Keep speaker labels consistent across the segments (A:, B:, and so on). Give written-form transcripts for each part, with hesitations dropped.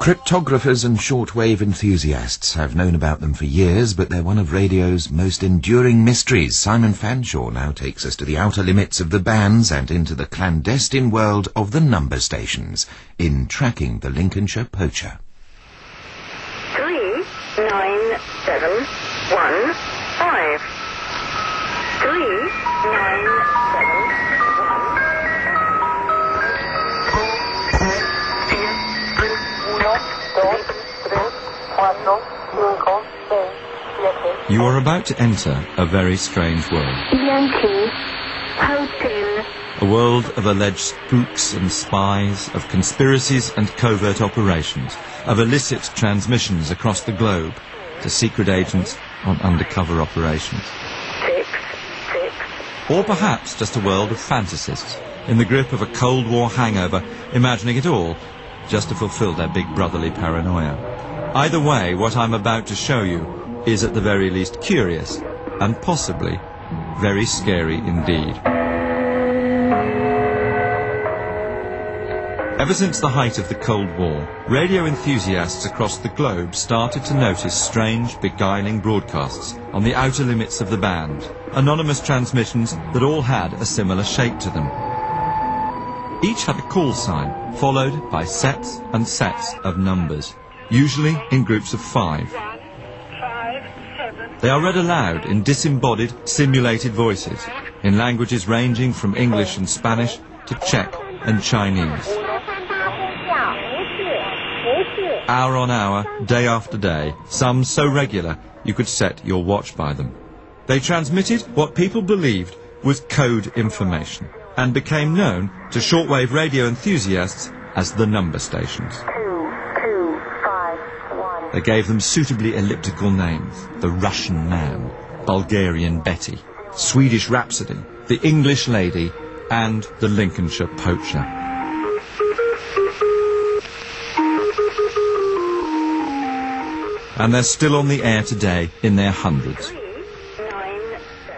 A: Cryptographers and shortwave enthusiasts have known about them for years, but they're one of radio's most enduring mysteries. Simon Fanshawe now takes us to the outer limits of the bands and into the clandestine world of the number stations in Tracking the Lincolnshire Poacher.
B: 39715. 39715.
C: You are about to enter a very strange world. A world of alleged spooks and spies, of conspiracies and covert operations, of illicit transmissions across the globe to secret agents on undercover operations. Or perhaps just a world of fantasists in the grip of a Cold War hangover, imagining it all just to fulfill their big brotherly paranoia. Either way, what I'm about to show you is at the very least curious and possibly very scary indeed. Ever since the height of the Cold War, radio enthusiasts across the globe started to notice strange, beguiling broadcasts on the outer limits of the band, anonymous transmissions that all had a similar shape to them. Each had a call sign, followed by sets and sets of numbers, usually in groups of 5. They are read aloud in disembodied, simulated voices, in languages ranging from English and Spanish to Czech and Chinese. Hour on hour, day after day, some so regular you could set your watch by them. They transmitted what people believed was code information, and became known to shortwave radio enthusiasts as the number stations. They gave them suitably elliptical names: the Russian Man, Bulgarian Betty, Swedish Rhapsody, the English Lady, and the Lincolnshire Poacher. And they're still on the air today in their hundreds.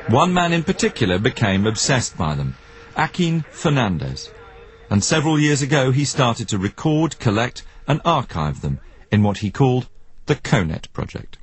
C: One man in particular became obsessed by them, Joaquin Fernandez, and several years ago he started to record, collect and archive them in what he called the CONET project.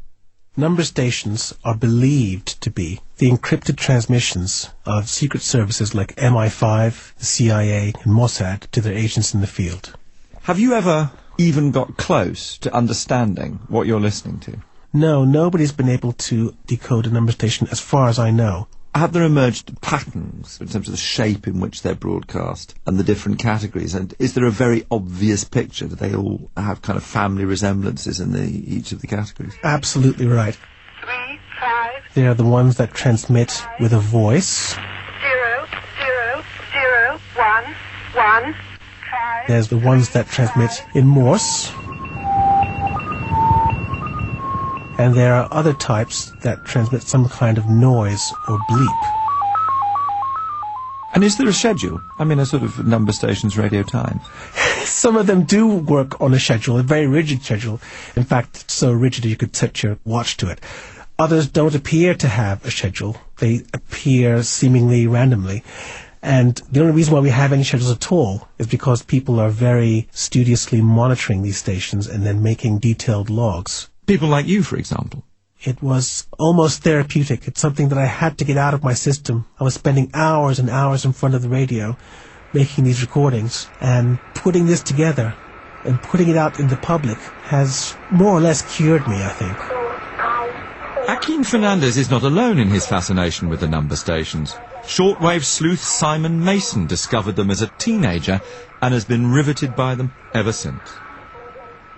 D: Number stations are believed to be the encrypted transmissions of secret services like MI5, the CIA and Mossad to their agents in the field.
C: Have you ever even got close to understanding what you're listening to?
D: No, nobody's been able to decode a number station as far as I know.
C: Have there emerged patterns in terms of the shape in which they're broadcast and the different categories? And is there a very obvious picture? Do they all have kind of family resemblances in each of the categories?
D: Absolutely right.
B: 3, 5.
D: They are the ones that transmit with a voice.
B: 0, 0, 0, 1, 1, 5.
D: There's the ones that transmit in Morse. And there are other types that transmit some kind of noise or bleep.
C: And is there a schedule? I mean, a sort of number station's radio time?
D: Some of them do work on a schedule, a very rigid schedule. In fact, so rigid you could set your watch to it. Others don't appear to have a schedule. They appear seemingly randomly. And the only reason why we have any schedules at all is because people are very studiously monitoring these stations and then making detailed logs.
C: People like you, for example.
D: It was almost therapeutic. It's something that I had to get out of my system. I was spending hours and hours in front of the radio making these recordings, and putting this together and putting it out in the public has more or less cured me, I think.
C: Joaquin Fernandez is not alone in his fascination with the number stations. Shortwave sleuth Simon Mason discovered them as a teenager and has been riveted by them ever since.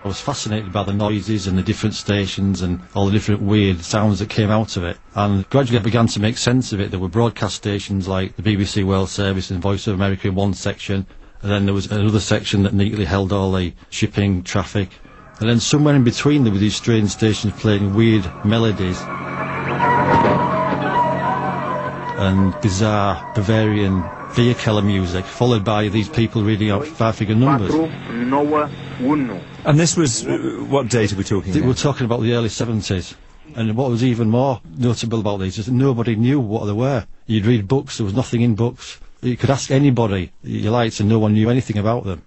E: I was fascinated by the noises and the different stations and all the different weird sounds that came out of it, and gradually I began to make sense of it. There were broadcast stations like the BBC World Service and Voice of America in one section, and then there was another section that neatly held all the shipping traffic, and then somewhere in between there were these strange stations playing weird melodies and bizarre Bavarian vehicular music, followed by these people reading out 5-figure numbers.
C: And this was, what date are we talking about?
E: We're talking about the early 70s. And what was even more notable about these is that nobody knew what they were. You'd read books, there was nothing in books. You could ask anybody you liked and no one knew anything about them.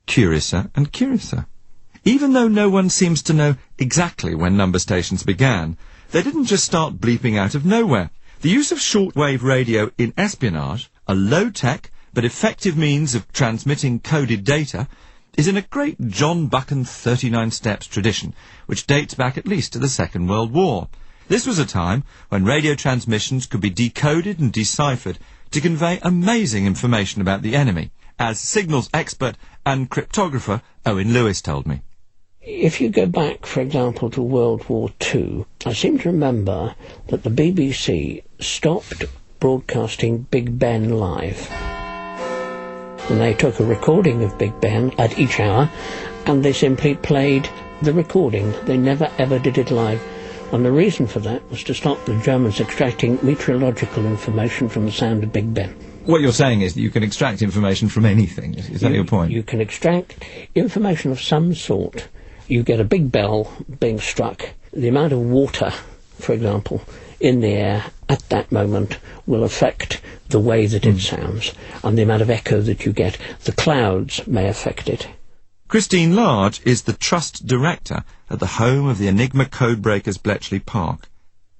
C: Curiouser and curiouser. Even though no one seems to know exactly when number stations began, they didn't just start bleeping out of nowhere. The use of shortwave radio in espionage, a low-tech but effective means of transmitting coded data, is in a great John Buchan 39 Steps tradition, which dates back at least to the Second World War. This was a time when radio transmissions could be decoded and deciphered to convey amazing information about the enemy, as signals expert and cryptographer Owen Lewis told me.
F: If you go back, for example, to World War II, I seem to remember that the BBC stopped broadcasting Big Ben live. And they took a recording of Big Ben at each hour, and they simply played the recording. They never ever did it live. And the reason for that was to stop the Germans extracting meteorological information from the sound of Big Ben.
C: What you're saying is that you can extract information from anything. Is that your point?
F: You can extract information of some sort. You get a big bell being struck. The amount of water, for example, in the air at that moment will affect the way that it sounds, and the amount of echo that you get. The clouds may affect it.
C: Christine Large is the Trust Director at the home of the Enigma Codebreakers Bletchley Park.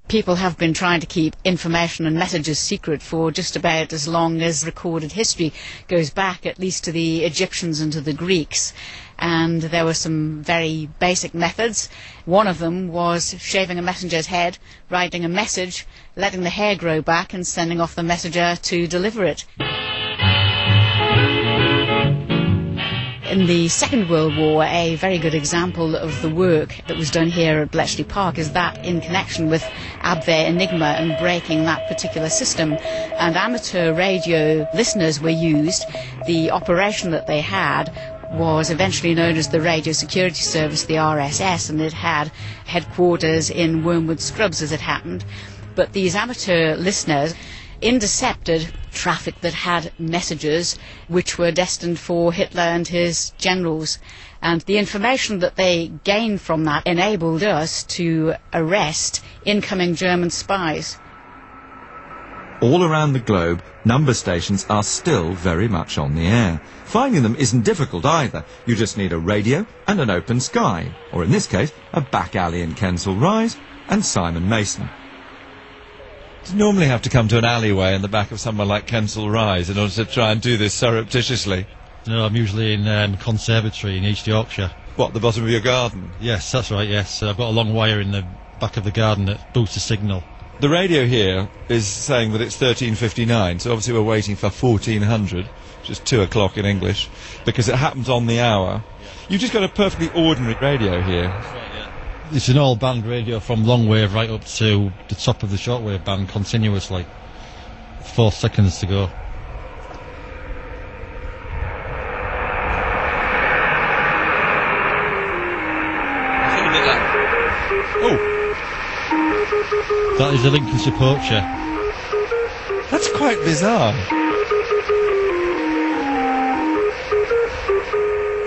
G: People have been trying to keep information and messages secret for just about as long as recorded history goes back, at least to the Egyptians and to the Greeks. And there were some very basic methods. One of them was shaving a messenger's head, writing a message, letting the hair grow back and sending off the messenger to deliver it. In the Second World War, a very good example of the work that was done here at Bletchley Park is that in connection with Abwehr Enigma and breaking that particular system. And amateur radio listeners were used. The operation that they had was eventually known as the Radio Security Service, the RSS, and it had headquarters in Wormwood Scrubs, as it happened. But these amateur listeners intercepted traffic that had messages which were destined for Hitler and his generals, and the information that they gained from that enabled us to arrest incoming German spies.
C: All around the globe, number stations are still very much on the air. Finding them isn't difficult either. You just need a radio and an open sky, or in this case, a back alley in Kensal Rise and Simon Mason. Do you normally have to come to an alleyway in the back of somewhere like Kensal Rise in order to try and do this surreptitiously?
E: No, I'm usually in Conservatory in East Yorkshire.
C: What, the bottom of your garden?
E: Yes, that's right, yes. I've got a long wire in the back of the garden that boosts the signal.
C: The radio here is saying that it's 13:59, so obviously we're waiting for 1400, which is 2 o'clock in English, because it happens on the hour. You've just got a perfectly ordinary radio here.
E: It's an all-band radio from long wave right up to the top of the shortwave band continuously. 4 seconds to go.
C: Oh!
E: That is the Lincolnshire Poacher.
C: That's quite bizarre.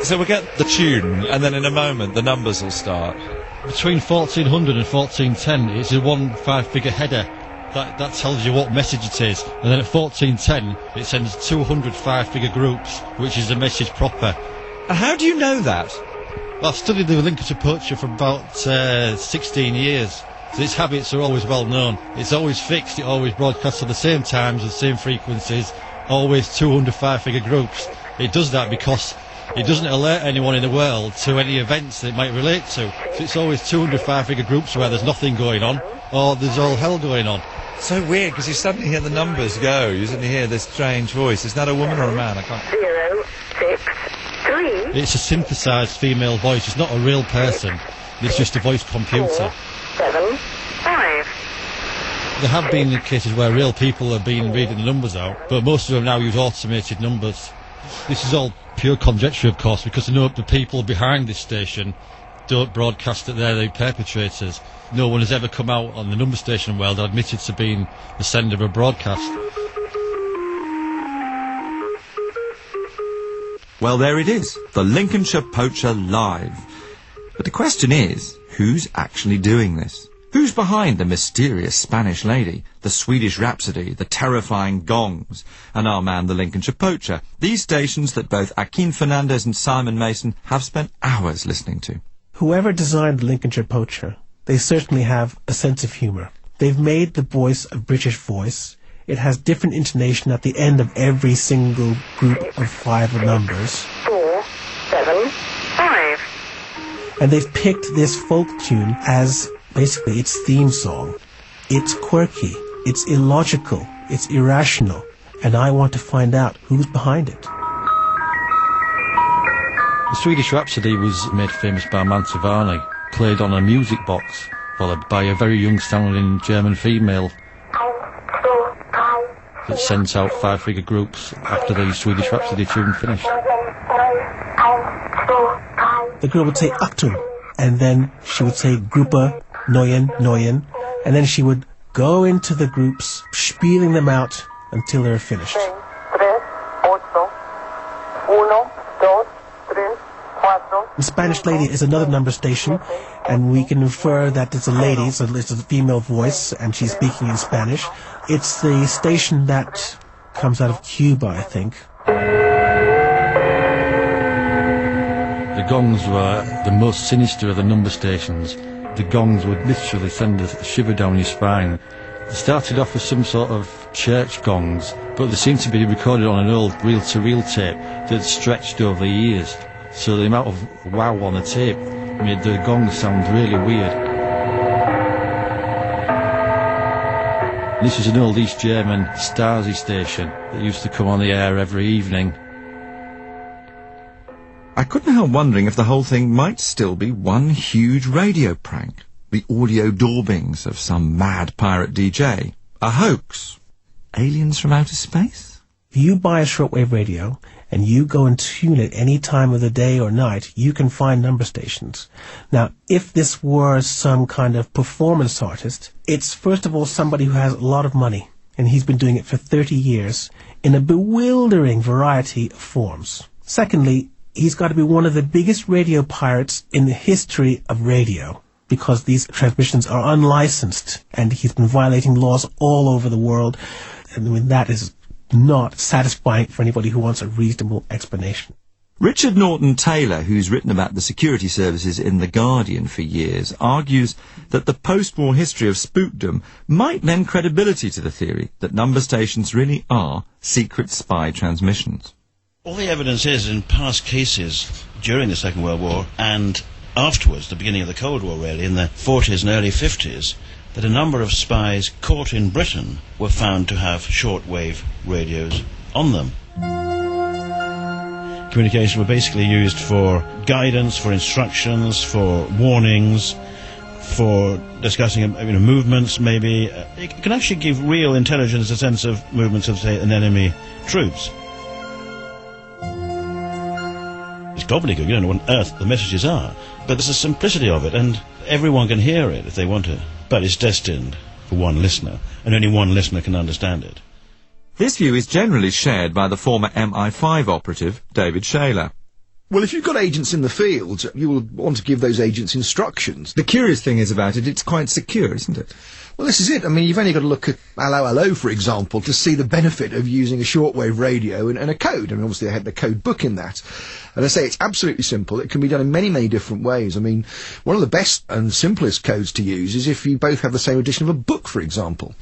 C: So we'll get the tune, and then in a moment the numbers will start.
E: Between 1400 and 1410, it's a 1 5-figure header. That tells you what message it is. And then at 1410, it sends 200 5-figure groups, which is the message proper.
C: And how do you know that?
E: Well, I've studied the Lincolnshire Poacher for about 16 years. So its habits are always well known. It's always fixed, it always broadcasts at the same times, the same frequencies, always 200 5-figure groups. It does that because it doesn't alert anyone in the world to any events that it might relate to. So it's always 200 5-figure groups where there's nothing going on, or there's all hell going on.
C: So weird, because you suddenly hear the numbers go, you suddenly hear this strange voice. Is that a woman or a man? I can't...
B: 0, 6, 3.
E: It's a synthesised female voice, it's not a real person, it's just a voice computer.
B: 7, 5.
E: There have been cases where real people have been reading the numbers out, but most of them now use automated numbers. This is all pure conjecture, of course, because I know the people behind this station don't broadcast that they're the perpetrators. No one has ever come out on the number station world and admitted to being the sender of a broadcast.
C: Well, there it is, the Lincolnshire Poacher live. But the question is, who's actually doing this? Who's behind the mysterious Spanish lady, the Swedish Rhapsody, the terrifying gongs, and our man the Lincolnshire Poacher? These stations that both Akin Fernandez and Simon Mason have spent hours listening to.
D: Whoever designed the Lincolnshire Poacher, they certainly have a sense of humour. They've made the voice a British voice. It has different intonation at the end of every single group of 5 numbers.
B: 4, 7, 5.
D: And they've picked this folk tune as basically its theme song. It's quirky, it's illogical, it's irrational, and I want to find out who's behind it.
E: The Swedish Rhapsody was made famous by Mantovani, played on a music box, followed by a very young-sounding German female that sent out 5-figure groups after the Swedish Rhapsody tune finished.
D: The girl would say Achtung, and then she would say Gruppe, Neuen, Neuen, and then she would go into the groups, spieling them out until they were finished. The Spanish Lady is another number station, and we can infer that it's a lady, so it's a female voice, and she's speaking in Spanish. It's the station that comes out of Cuba, I think.
E: The gongs were the most sinister of the number stations. The gongs would literally send a shiver down your spine. They started off with some sort of church gongs, but they seemed to be recorded on an old reel-to-reel tape that stretched over years. So the amount of wow on the tape made the gongs sound really weird. This was an old East German Stasi station that used to come on the air every evening.
C: I couldn't help wondering if the whole thing might still be one huge radio prank, the audio daubings of some mad pirate DJ, a hoax, aliens from outer space.
D: If you buy a shortwave radio and you go and tune it any time of the day or night, you can find number stations. Now, if this were some kind of performance artist, it's first of all somebody who has a lot of money, and he's been doing it for 30 years in a bewildering variety of forms. Secondly, he's got to be one of the biggest radio pirates in the history of radio, because these transmissions are unlicensed, and he's been violating laws all over the world. I mean, that is not satisfying for anybody who wants a reasonable explanation.
C: Richard Norton Taylor, who's written about the security services in The Guardian for years, argues that the post-war history of spookdom might lend credibility to the theory that number stations really are secret spy transmissions.
H: All the evidence is in past cases during the Second World War and afterwards, the beginning of the Cold War really, in the 40s and early 50s, that a number of spies caught in Britain were found to have shortwave radios on them. Communications were basically used for guidance, for instructions, for warnings, for discussing movements maybe. It can actually give real intelligence a sense of movements of, say, an enemy troops. It's gobbledygook, you don't know what on earth the messages are, but there's a simplicity of it, and everyone can hear it if they want to. But it's destined for one listener, and only one listener can understand it.
C: This view is generally shared by the former MI5 operative, David Shaler.
I: Well, if you've got agents in the field, you will want to give those agents instructions.
C: The curious thing is about it, it's quite secure, isn't it?
I: Well, this is it. I mean, you've only got to look at Hello Hello, for example, to see the benefit of using a shortwave radio and a code. I mean, obviously they had the code book in that. And I say it's absolutely simple. It can be done in many, many different ways. I mean, one of the best and simplest codes to use is if you both have the same edition of a book, for example.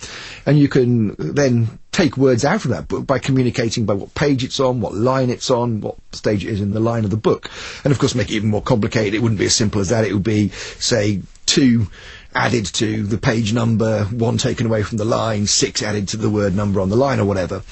I: And you can then take words out of that book by communicating by what page it's on, what line it's on, what stage it is in the line of the book. And of course, make it even more complicated. It wouldn't be as simple as that. It would be, say, 2 added to the page number, 1 taken away from the line, 6 added to the word number on the line, or whatever.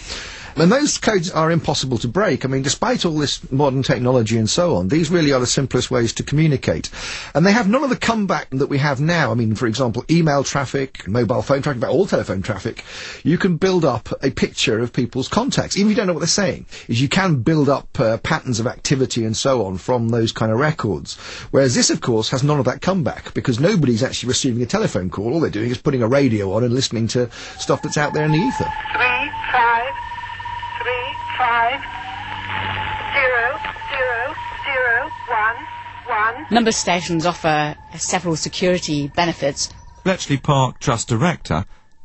I: And those codes are impossible to break. I mean, despite all this modern technology and so on, these really are the simplest ways to communicate. And they have none of the comeback that we have now. I mean, for example, email traffic, mobile phone traffic, about all telephone traffic, you can build up a picture of people's contacts, even if you don't know what they're saying. Is you can build up patterns of activity and so on from those kind of records. Whereas this, of course, has none of that comeback, because nobody's actually receiving a telephone call. All they're doing is putting a radio on and listening to stuff that's out there in the ether.
B: 3, 5, 3, 5, 0, 0, 0, 1, 1.
G: Number stations offer several security benefits.
C: Bletchley Park Trust Director,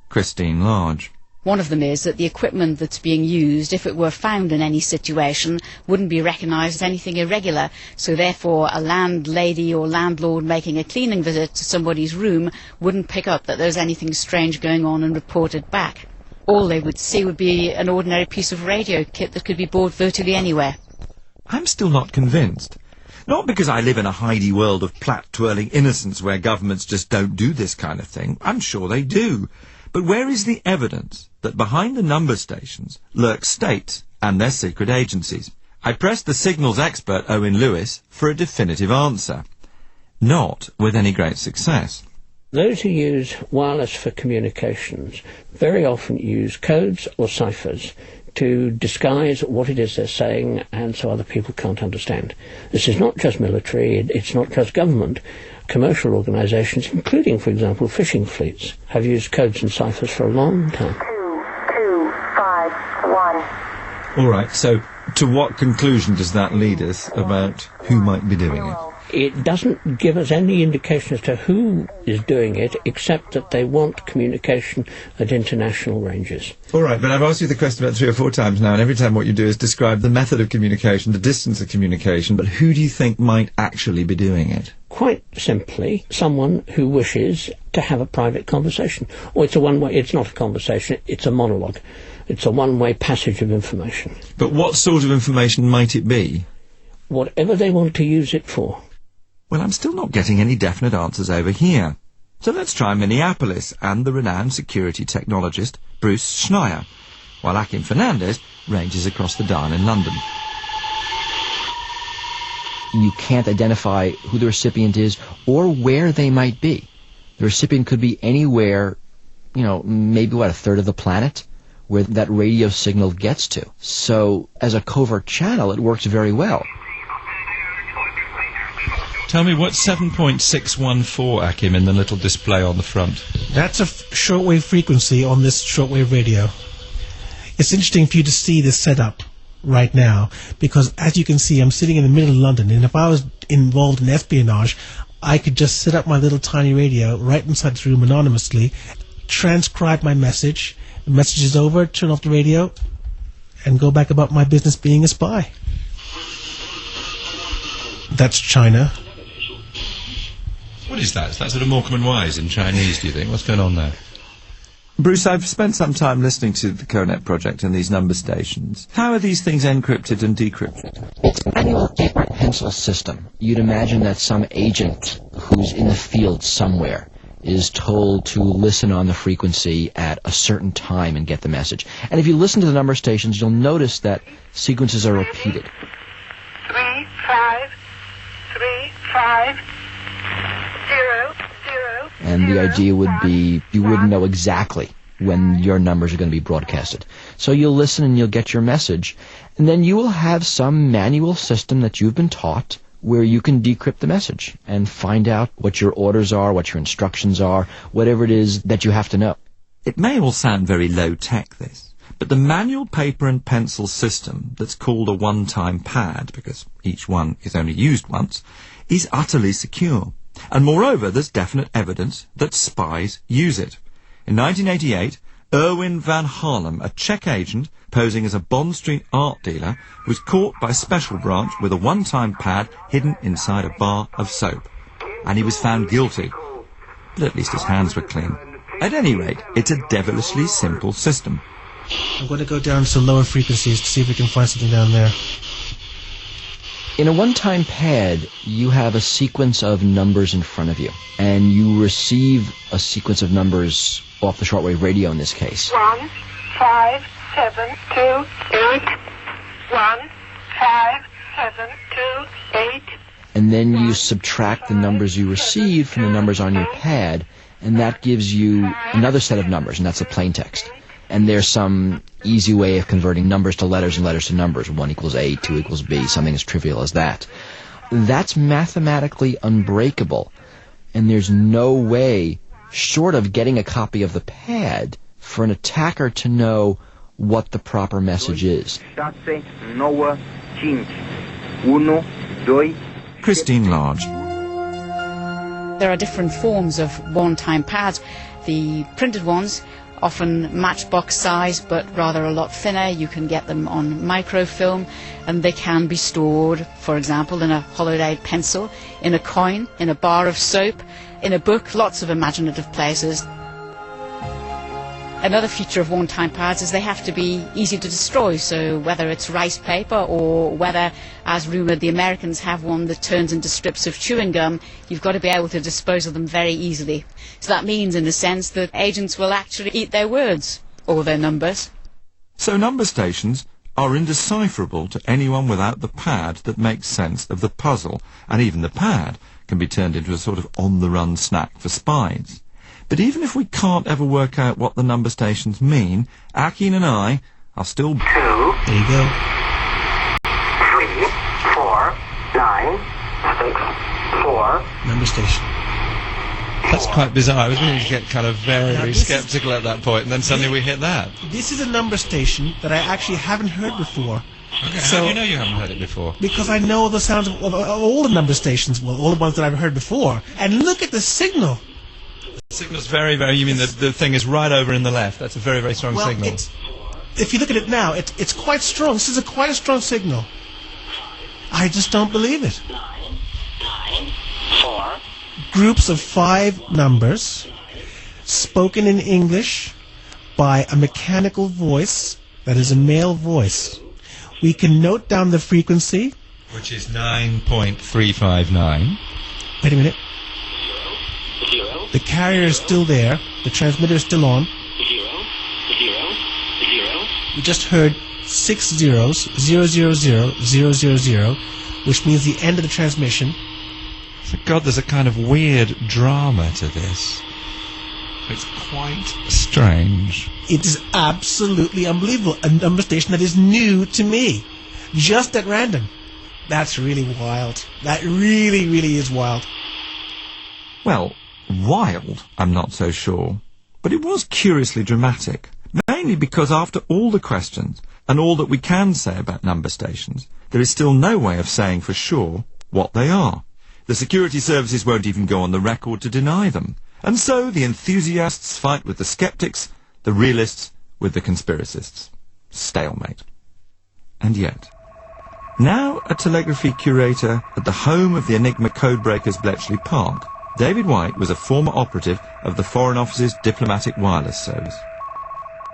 C: Christine Large.
G: One of them is that the equipment that's being used, if it were found in any situation, wouldn't be recognised as anything irregular. So therefore, a landlady or landlord making a cleaning visit to somebody's room wouldn't pick up that there's anything strange going on and report it back. All they would see would be an ordinary piece of radio kit that could be bought virtually anywhere.
C: I'm still not convinced. Not because I live in a Heidi world of plait-twirling innocence where governments just don't do this kind of thing. I'm sure they do. But where is the evidence that behind the number stations lurk states and their secret agencies? I pressed the signals expert Owen Lewis for a definitive answer. Not with any great success.
F: Those who use wireless for communications very often use codes or ciphers to disguise what it is they're saying, and so other people can't understand. This is not just military, it's not just government. Commercial organisations, including, for example, fishing fleets, have used codes and ciphers for a long time.
B: 2251.
C: All right, so to what conclusion does that lead us about who might be doing it?
F: It doesn't give us any indication as to who is doing it, except that they want communication at international ranges.
C: All right, but I've asked you the question about 3 or 4 times now, and every time what you do is describe the method of communication, the distance of communication, but who do you think might actually be doing it?
F: Quite simply, someone who wishes to have a private conversation. Or it's not a conversation, it's a monologue. It's a one-way passage of information.
C: But what sort of information might it be?
F: Whatever they want to use it for.
C: Well, I'm still not getting any definite answers over here. So let's try Minneapolis and the renowned security technologist Bruce Schneier, while Akim Fernandez ranges across the Darn in London.
J: You can't identify who the recipient is or where they might be. The recipient could be anywhere, maybe a third of the planet where that radio signal gets to. So as a covert channel, it works very well.
C: Tell me, what's 7.614, Akim, in the little display on the front?
D: That's a shortwave frequency on this shortwave radio. It's interesting for you to see this setup right now, because as you can see, I'm sitting in the middle of London, and if I was involved in espionage, I could just set up my little tiny radio right inside the room anonymously, transcribe my message, the message is over, turn off the radio, and go back about my business being a spy. That's China.
C: What is that? Is that sort of Morecambe and Wise in Chinese, do you think? What's going on there? Bruce, I've spent some time listening to the CONET project and these number stations. How are these things encrypted and decrypted?
J: It's a manual paper pencil system. You'd imagine that some agent who's in the field somewhere is told to listen on the frequency at a certain time and get the message. And if you listen to the number stations, you'll notice that sequences are repeated.
B: 3535 0 0.
J: And the idea would be you wouldn't know exactly when your numbers are going to be broadcasted. So you'll listen and you'll get your message, and then you will have some manual system that you've been taught where you can decrypt the message and find out what your orders are, what your instructions are, whatever it is that you have to know.
C: It may all sound very low-tech, this, but the manual paper and pencil system that's called a one-time pad, because each one is only used once, is utterly secure. And moreover, there's definite evidence that spies use it. In 1988, Erwin van Harlem, a Czech agent posing as a Bond Street art dealer, was caught by Special Branch with a one-time pad hidden inside a bar of soap. And he was found guilty. But at least his hands were clean. At any rate, it's a devilishly simple system.
D: I'm going to go down to lower frequencies to see if we can find something down there.
J: In a one-time pad, you have a sequence of numbers in front of you, and you receive a sequence of numbers off the shortwave radio in this case.
B: 1 5 7 2 8 1 5 7 2 8.
J: And then you subtract the numbers you receive from the numbers on your pad, and that gives you another set of numbers, and that's a plain text. And there's some easy way of converting numbers to letters and letters to numbers. 1 equals A, 2 equals B, something as trivial as that. That's mathematically unbreakable, and there's no way, short of getting a copy of the pad, for an attacker to know what the proper message is.
C: Christine Large.
G: There are different forms of one-time pads. The printed ones, often matchbox size but rather a lot thinner. You can get them on microfilm, and they can be stored, for example, in a hollowed-out pencil, in a coin, in a bar of soap, in a book, lots of imaginative places. Another feature of one-time pads is they have to be easy to destroy, so whether it's rice paper or whether, as rumoured, the Americans have one that turns into strips of chewing gum, you've got to be able to dispose of them very easily. So that means, in a sense, that agents will actually eat their words, or their numbers.
C: So number stations are indecipherable to anyone without the pad that makes sense of the puzzle, and even the pad can be turned into a sort of on-the-run snack for spies. But even if we can't ever work out what the number stations mean, Akin and I are still... 2.
K: There you go.
B: 3, 4, 9, 6, 4.
K: Number station.
C: That's quite bizarre. I was beginning to get kind of very,
K: Now,
C: very
K: this
C: sceptical at that point, and then suddenly we hit that.
K: This is a number station that I actually haven't heard before.
C: Okay,
K: So-
C: how do you know you haven't heard it before?
K: Because I know the sounds of all the number stations, well, all the ones that I've heard before. And look at the signal.
C: The signal's very, very... You mean the thing is right over in the left? That's a very, very strong
K: Well,
C: signal.
K: if you look at it now, it's quite strong. This is quite a strong signal. I just don't believe it.
B: 9, 4.
K: Groups of 5 numbers, spoken in English by a mechanical voice that is a male voice. We can note down the frequency.
C: Which is 9.359.
K: Wait a minute. The carrier is still there. The transmitter is still on.
B: 0.
K: We just heard 6 zeros, 000, 000, which means the end of the transmission.
C: So, God, there's a kind of weird drama to this. It's quite strange.
K: It is absolutely unbelievable. A number station that is new to me. Just at random. That's really wild. That really, really is wild.
C: Well, wild, I'm not so sure. But it was curiously dramatic. Mainly because after all the questions, and all that we can say about number stations, there is still no way of saying for sure what they are. The security services won't even go on the record to deny them. And so the enthusiasts fight with the skeptics, the realists with the conspiracists. Stalemate. And yet, now a telegraphy curator at the home of the Enigma codebreakers Bletchley Park, David White was a former operative of the Foreign Office's Diplomatic Wireless Service.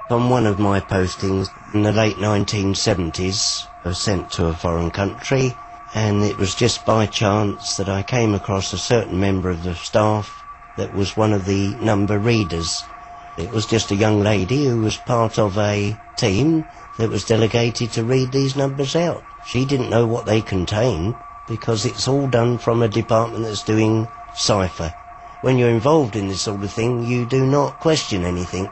L: On one of my postings in the late 1970s, I was sent to a foreign country, and it was just by chance that I came across a certain member of the staff that was one of the number readers. It was just a young lady who was part of a team that was delegated to read these numbers out. She didn't know what they contained, because it's all done from a department that's doing cipher. When you're involved in this sort of thing, you do not question anything.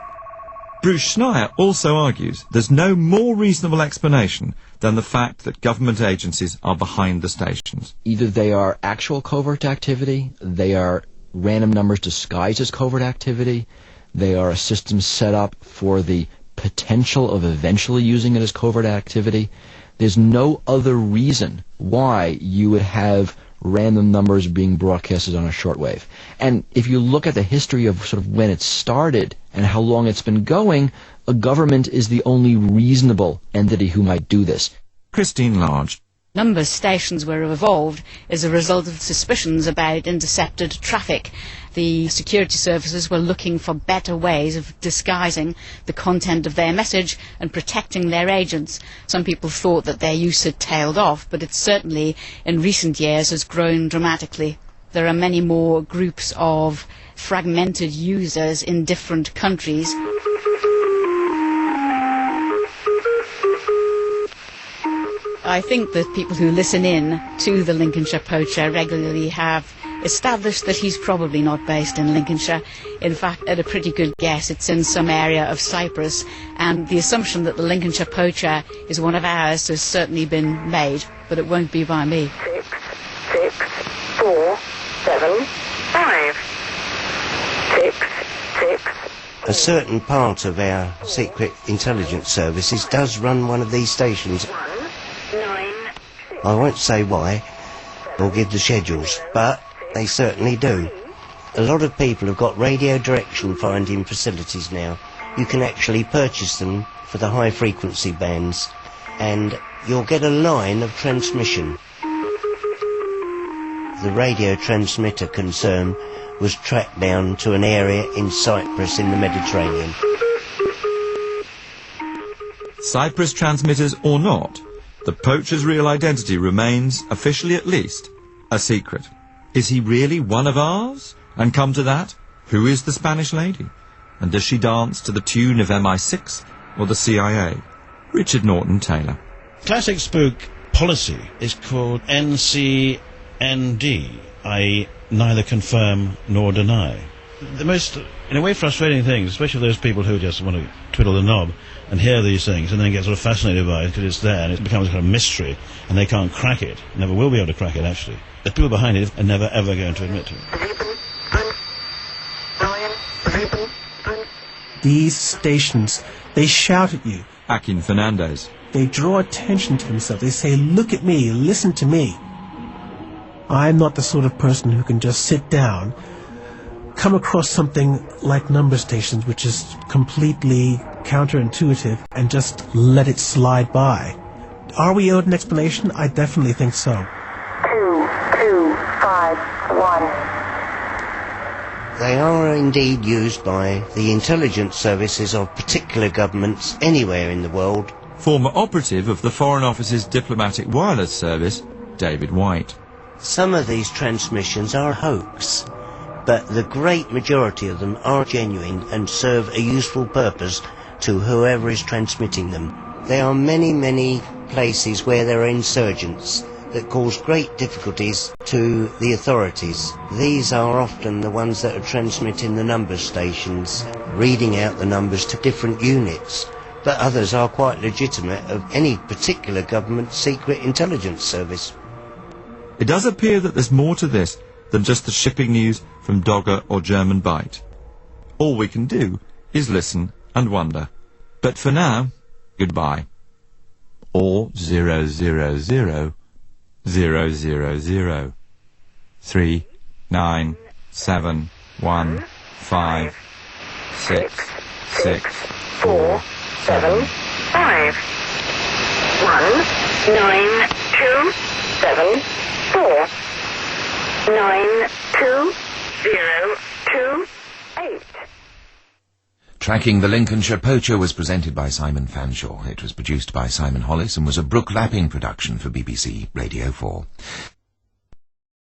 C: Bruce Schneier also argues there's no more reasonable explanation than the fact that government agencies are behind the stations.
J: Either they are actual covert activity, they are random numbers disguised as covert activity, they are a system set up for the potential of eventually using it as covert activity. There's no other reason why you would have random numbers being broadcasted on a shortwave. And if you look at the history of sort of when it started and how long it's been going, a government is the only reasonable entity who might do this.
C: Christine Large.
G: Number stations were evolved as a result of suspicions about intercepted traffic. The security services were looking for better ways of disguising the content of their message and protecting their agents. Some people thought that their use had tailed off, but it certainly in recent years has grown dramatically. There are many more groups of fragmented users in different countries. I think that people who listen in to the Lincolnshire Poacher regularly have established that he's probably not based in Lincolnshire. In fact, at a pretty good guess, it's in some area of Cyprus, and the assumption that the Lincolnshire Poacher is one of ours has certainly been made, but it won't be by me.
B: 6, 6, 4, 7, 5. 6, 6.
L: A certain part of our secret intelligence services does run one of these stations.
B: 1, 9.
L: I won't say why, or give the schedules, but they certainly do. A lot of people have got radio direction finding facilities now. You can actually purchase them for the high frequency bands, and you'll get a line of transmission. The radio transmitter concerned was tracked down to an area in Cyprus in the Mediterranean.
C: Cyprus transmitters or not, the poacher's real identity remains, officially at least, a secret. Is he really one of ours? And come to that, who is the Spanish lady? And does she dance to the tune of MI6 or the CIA? Richard Norton Taylor.
H: Classic spook policy is called NCND, i.e. neither confirm nor deny. The most, in a way, frustrating thing, especially for those people who just want to twiddle the knob and hear these things and then get sort of fascinated by it because it's there and it becomes a kind of mystery and they can't crack it, never will be able to crack it actually. The people behind it are never ever going to admit to it.
K: These stations, they shout at you.
C: Akin Fernandez.
K: They draw attention to themselves. They say, look at me, listen to me. I'm not the sort of person who can just sit down, come across something like number stations, which is completely counterintuitive, and just let it slide by. Are we owed an explanation? I definitely think so.
B: 2251.
L: They are indeed used by the intelligence services of particular governments anywhere in the world.
C: Former operative of the Foreign Office's Diplomatic Wireless Service, David White.
L: Some of these transmissions are a hoax, but the great majority of them are genuine and serve a useful purpose to whoever is transmitting them. There are many, many places where there are insurgents that cause great difficulties to the authorities. These are often the ones that are transmitting the number stations, reading out the numbers to different units, but others are quite legitimate of any particular government secret intelligence service.
C: It does appear that there's more to this than just the shipping news from Dogger or German Bite. All we can do is listen and wonder. But for now, goodbye. Or 000 000 3 9 7 1 5 6 6
B: 4 7 5 1 9 2 7 4 9 2 0 2 8.
A: Tracking the Lincolnshire Poacher was presented by Simon Fanshawe. It was produced by Simon Hollis and was a Brooke Lapping production for BBC Radio 4.